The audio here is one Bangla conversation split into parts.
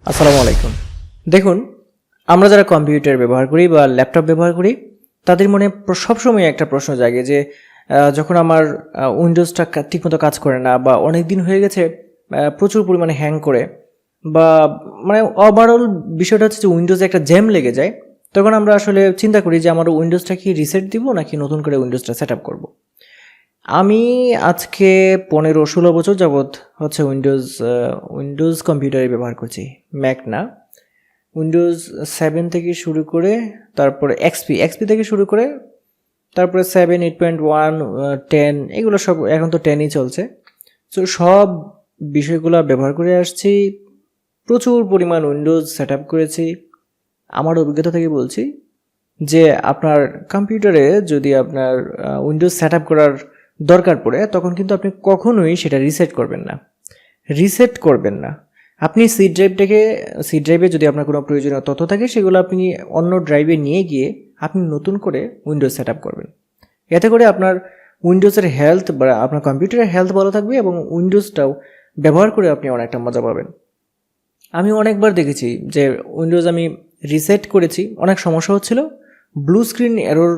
আসসালামু আলাইকুম। দেখুন, আমরা যারা কম্পিউটার ব্যবহার করি বা ল্যাপটপ ব্যবহার করি, তাদের মনে সবসময় একটা প্রশ্ন জাগে যে যখন আমার উইন্ডোজটা ঠিকমতো কাজ করে না বা অনেক দিন হয়ে গেছে প্রচুর পরিমাণে হ্যাং করে বা মানে ওভারঅল বিষয়টা হচ্ছে যে উইন্ডোজে একটা জ্যাম লেগে যায়, তখন আমরা আসলে চিন্তা করি যে আমার উইন্ডোজটা কি রিসেট দিব নাকি নতুন করে উইন্ডোজটা সেট আপ করবো। আমি আজকে 15-16 বছর যাবৎ হচ্ছে উইন্ডোজ কম্পিউটারে ব্যবহার করছি, ম্যাক না। উইন্ডোজ 7 থেকে শুরু করে তারপরে এক্সপি থেকে শুরু করে তারপরে 7, 8.1, 10 এগুলো সব এখন তো 10ই চলছে। তো সব বিষয়গুলো ব্যবহার করে আসছি, প্রচুর পরিমাণ উইন্ডোজ সেট আপ করেছি। আমার অভিজ্ঞতা থেকে বলছি যে আপনার কম্পিউটারে যদি আপনার উইন্ডোজ সেট আপ করার দরকার পড়ে, তখন কিন্তু আপনি কখনোই সেটা রিসেট করবেন না। আপনি সি ড্রাইভে যদি আপনার কোনো প্রয়োজনীয় তথ্য থাকে, সেগুলো আপনি অন্য ড্রাইভে নিয়ে গিয়ে আপনি নতুন করে উইন্ডোজ সেট আপ করবেন। এতে করে আপনার উইন্ডোজের হেলথ বা আপনার কম্পিউটারের হেলথ ভালো থাকবে এবং উইন্ডোজটাও ব্যবহার করে আপনি অনেকটা মজা পাবেন। আমি অনেকবার দেখেছি যে উইন্ডোজ আমি রিসেট করেছি, অনেক সমস্যা হচ্ছিল, ব্লু স্ক্রিন এরর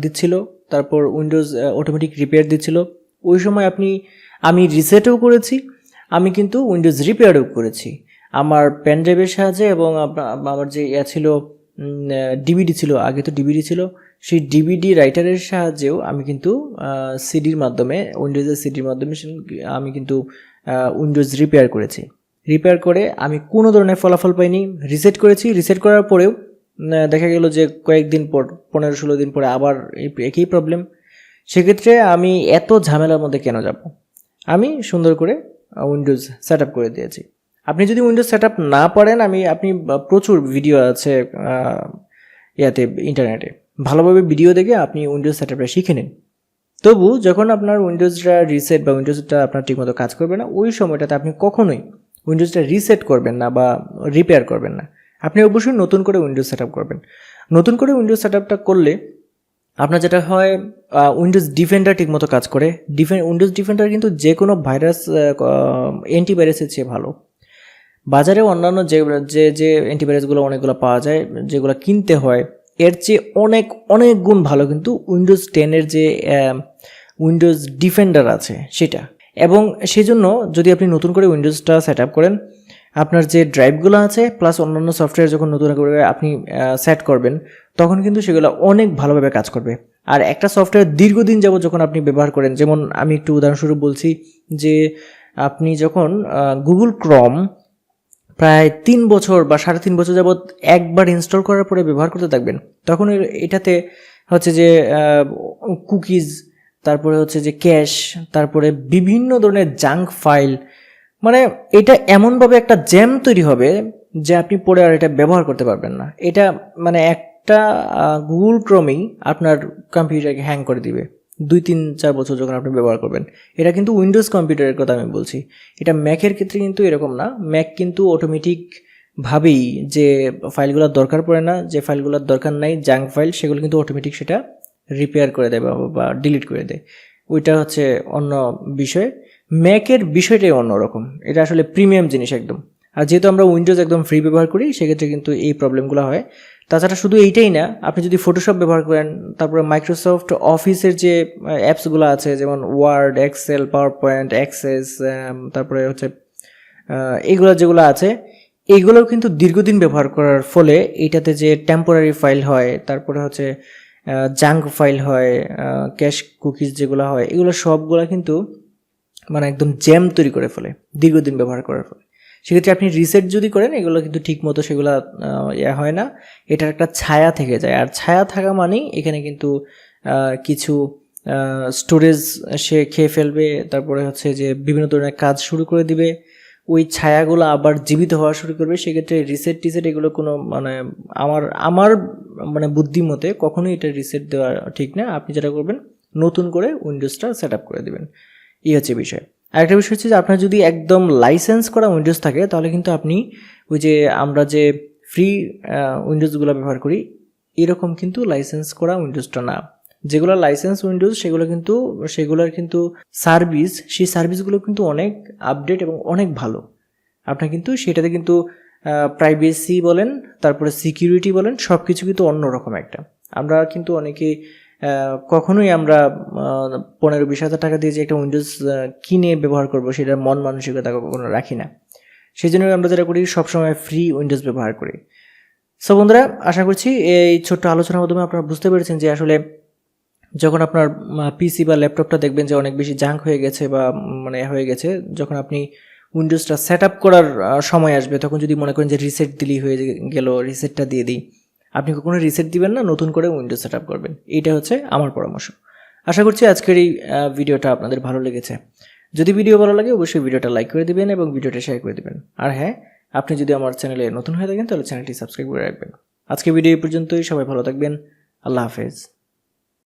দিচ্ছিল, তারপর উইন্ডোজ অটোমেটিক রিপেয়ার দিচ্ছিল। ওই সময় আমি রিসেটও করেছি, আমি কিন্তু উইন্ডোজ রিপেয়ারও করেছি আমার পেন ড্রাইভের সাহায্যে, এবং আমার যে ছিল ডিভিডি ছিল, আগে তো ডিভিডি ছিল, সেই ডিভিডি রাইটারের সাহায্যেও আমি কিন্তু সিডির মাধ্যমে, উইন্ডোজের সিডির মাধ্যমে আমি কিন্তু উইন্ডোজ রিপেয়ার করে আমি কোনো ধরনের ফলাফল পাইনি। রিসেট করার পরেও দেখা গেল যে কয়েকদিন পর, 15-16 দিন পরে আবার একই প্রবলেম। সেক্ষেত্রে আমি এত ঝামেলার মধ্যে কেন যাব? আমি সুন্দর করে উইন্ডোজ সেট আপ করে দিয়েছি। আপনি যদি উইন্ডোজ সেট আপ না পারেন, আপনি প্রচুর ভিডিও আছে ইন্টারনেটে, ভালোভাবে ভিডিও দেখে আপনি উইন্ডোজ সেট আপটা শিখে নিন। তবু যখন আপনার উইন্ডোজটা রিসেট বা উইন্ডোজটা আপনার ঠিকমতো কাজ করবে না, ওই সময়টাতে আপনি কখনোই উইন্ডোজটা রিসেট করবেন না বা রিপেয়ার করবেন না। আপনি অবশ্যই নতুন করে উইন্ডোজ সেট আপ করবেন। নতুন করে উইন্ডোজ সেট আপটা করলে আপনার যেটা হয়, উইন্ডোজ ডিফেন্ডার ঠিকমতো কাজ করে। উইন্ডোজ ডিফেন্ডার কিন্তু যে কোনো ভাইরাস অ্যান্টিভাইরাসের চেয়ে ভালো। বাজারে অন্যান্য যে অ্যান্টিভাইরাসগুলো অনেকগুলো পাওয়া যায়, যেগুলো কিনতে হয়, এর চেয়ে অনেক গুণ ভালো কিন্তু উইন্ডোজ 10-এর যে উইন্ডোজ ডিফেন্ডার আছে সেটা। এবং সেজন্য যদি আপনি নতুন করে উইন্ডোজটা সেট আপ করেন, আপনার যে ড্রাইভগুলো আছে প্লাস অন্যান্য সফটওয়্যার যখন নতুন করে আপনি সেট করবেন, তখন কিন্তু সেগুলো অনেক ভালোভাবে কাজ করবে। আর একটা সফটওয়্যার দীর্ঘদিন যাবত যখন আপনি ব্যবহার করেন, যেমন আমি একটু উদাহরণস্বরূপ বলছি যে আপনি যখন গুগল ক্রোম প্রায় 3 বছর বা 3.5 বছর যাবৎ একবার ইনস্টল করার পরে ব্যবহার করতে থাকবেন, তখন এটাতে হচ্ছে যে কুকিজ, তারপরে হচ্ছে যে ক্যাশ, তারপরে বিভিন্ন ধরনের জাঙ্ক ফাইল, মানে এটা এমনভাবে একটা জ্যাম তৈরি হবে যে আপনি পরে আর এটা ব্যবহার করতে পারবেন না। এটা মানে একটা গুগল ক্রোমেই আপনার কম্পিউটারকে হ্যাং করে দিবে 2-3-4 বছর যখন আপনি ব্যবহার করবেন। এটা কিন্তু উইন্ডোজ কম্পিউটারের কথা আমি বলছি, এটা ম্যাকের ক্ষেত্রে কিন্তু এরকম না। ম্যাক কিন্তু অটোমেটিকভাবেই যে ফাইলগুলোর দরকার পড়ে না, যে ফাইলগুলোর দরকার নাই, জাঙ্ক ফাইল, সেগুলো কিন্তু অটোমেটিক সেটা রিপেয়ার করে দেয় বা ডিলিট করে দেয়। ওইটা হচ্ছে অন্য বিষয়। ম্যাকের বিষয়টাই অন্যরকম, এটা আসলে প্রিমিয়াম জিনিস একদম। আর যেহেতু আমরা উইন্ডোজ একদম ফ্রি ব্যবহার করি, সেক্ষেত্রে কিন্তু এই প্রবলেমগুলো হয়। তাছাড়া শুধু এইটাই না, আপনি যদি ফটোশপ ব্যবহার করেন, তারপরে মাইক্রোসফট অফিসের যে অ্যাপসগুলো আছে, যেমন Word, Excel, PowerPoint, Access, তারপরে হচ্ছে এইগুলো যেগুলো আছে, এইগুলোও কিন্তু দীর্ঘদিন ব্যবহার করার ফলে এইটাতে যে টেম্পোরারি ফাইল হয়, তারপরে হচ্ছে জাঙ্ক ফাইল হয়, ক্যাশ কুকিজ যেগুলো হয়, এগুলো সবগুলো কিন্তু মানে একদম জ্যাম তৈরি করে ফেলে দীর্ঘদিন ব্যবহার করার ফলে। সেক্ষেত্রে আপনি রিসেট যদি করেন, এগুলো কিন্তু ঠিক মতো সেগুলো হয় না, এটার একটা ছায়া থেকে যায়। আর ছায়া থাকা মানেই এখানে কিন্তু কিছু স্টোরেজ সে খেয়ে ফেলবে, তারপরে হচ্ছে যে বিভিন্ন ধরনের কাজ শুরু করে দিবে, ওই ছায়াগুলো আবার জীবিত হওয়া শুরু করবে। সেক্ষেত্রে রিসেট এগুলো কোনো মানে আমার মানে বুদ্ধিমতে কখনোই এটা রিসেট দেওয়া ঠিক না। আপনি যেটা করবেন, নতুন করে উইন্ডোজটা সেট আপ করে দেবেন, এই হচ্ছে বিষয়। আরেকটা বিষয় হচ্ছে যে আপনার যদি একদম লাইসেন্স করা উইন্ডোজ থাকে, তাহলে কিন্তু আপনি ওই যে আমরা যে ফ্রি উইন্ডোজগুলো ব্যবহার করি, এরকম কিন্তু লাইসেন্স করা উইন্ডোজটা না। যেগুলো লাইসেন্স উইন্ডোজ, সেগুলোর কিন্তু সেই সার্ভিসগুলো কিন্তু অনেক আপডেট এবং অনেক ভালো। আপনার কিন্তু সেটাতে কিন্তু প্রাইভেসি বলেন, তারপরে সিকিউরিটি বলেন, সব কিছু কিন্তু অন্যরকম একটা। আমরা কিন্তু অনেকেই কখনোই আমরা 15-20 হাজার টাকা দিয়ে যে একটা উইন্ডোজ কিনে ব্যবহার করব সেটার মন মানসিকতা কখনো রাখি না। সেই জন্য আমরা যেটা করি সবসময় ফ্রি উইন্ডোজ ব্যবহার করি। সো বন্ধুরা, আশা করছি এই ছোট্ট আলোচনার মাধ্যমে আপনারা বুঝতে পেরেছেন যে আসলে যখন আপনার পিসি বা ল্যাপটপটা দেখবেন যে অনেক বেশি জাঙ্ক হয়ে গেছে বা হয়ে গেছে, যখন আপনি উইন্ডোজটা সেট আপ করার সময় আসবে, তখন যদি মনে করেন যে রিসেট দিলেই হয়ে গেল, রিসেটটা দিয়ে দিই, আপনি কখনো রিসেট দিবেন না, নতুন করে উইন্ডোজ সেট আপ করবেন। এইটা হচ্ছে আমার পরামর্শ। আশা করছি আজকের এই ভিডিওটা আপনাদের ভালো লেগেছে। যদি ভিডিও ভালো লাগে অবশ্যই ভিডিওটা লাইক করে দিবেন এবং ভিডিওটা শেয়ার করে দিবেন। আর হ্যাঁ, আপনি যদি আমার চ্যানেলে নতুন হয়ে থাকেন তাহলে চ্যানেলটি সাবস্ক্রাইব করে রাখবেন। আজকে ভিডিও এই পর্যন্তই। সবাই ভালো থাকবেন। আল্লাহ হাফেজ।